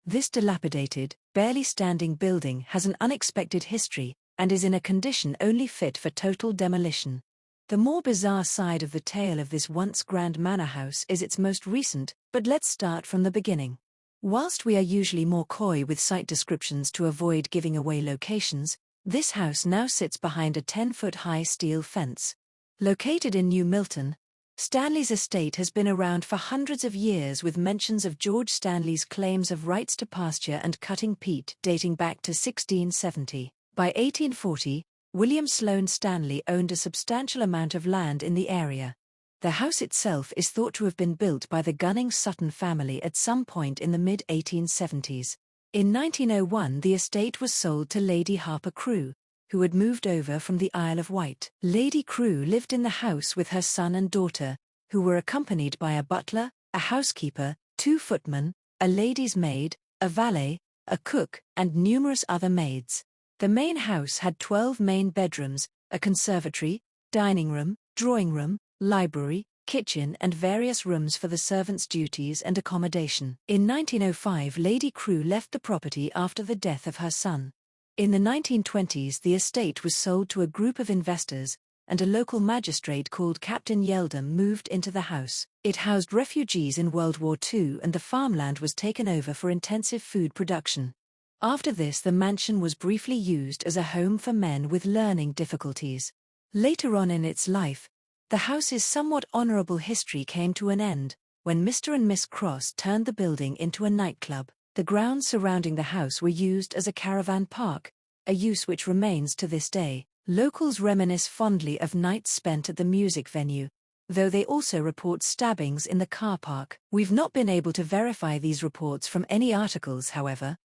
This dilapidated, barely standing building has an unexpected history and is in a condition only fit for total demolition. The more bizarre side of the tale of this once grand manor house is its most recent, but let's start from the beginning. Whilst we are usually more coy with site descriptions to avoid giving away locations, this house now sits behind a 10-foot-high steel fence. Located in New Milton, Stanley's estate has been around for hundreds of years, with mentions of George Stanley's claims of rights to pasture and cutting peat dating back to 1670. By 1840, William Sloane Stanley owned a substantial amount of land in the area. The house itself is thought to have been built by the Gunning-Sutton family at some point in the mid-1870s. In 1901, the estate was sold to Lady Harper Crewe, who had moved over from the Isle of Wight. Lady Crewe lived in the house with her son and daughter, who were accompanied by a butler, a housekeeper, 2 footmen, a lady's maid, a valet, a cook, and numerous other maids. The main house had 12 main bedrooms, a conservatory, dining room, drawing room, library, kitchen and various rooms for the servants' duties and accommodation. In 1905, Lady Crewe left the property after the death of her son. In the 1920s, the estate was sold to a group of investors, and a local magistrate called Captain Yeldham moved into the house. It housed refugees in World War II, and the farmland was taken over for intensive food production. After this, the mansion was briefly used as a home for men with learning difficulties. Later on in its life, the house's somewhat honorable history came to an end when Mr. and Miss Cross turned the building into a nightclub. The grounds surrounding the house were used as a caravan park, a use which remains to this day. Locals reminisce fondly of nights spent at the music venue, though they also report stabbings in the car park. We've not been able to verify these reports from any articles, however.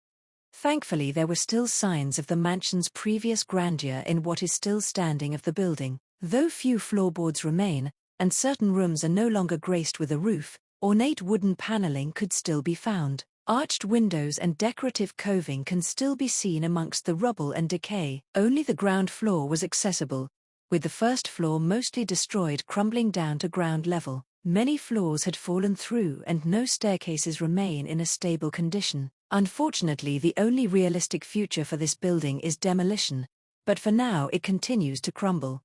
Thankfully, there were still signs of the mansion's previous grandeur in what is still standing of the building. Though few floorboards remain, and certain rooms are no longer graced with a roof, ornate wooden paneling could still be found. Arched windows and decorative coving can still be seen amongst the rubble and decay. Only the ground floor was accessible, with the first floor mostly destroyed, crumbling down to ground level. Many floors had fallen through and no staircases remain in a stable condition. Unfortunately, the only realistic future for this building is demolition, but for now it continues to crumble.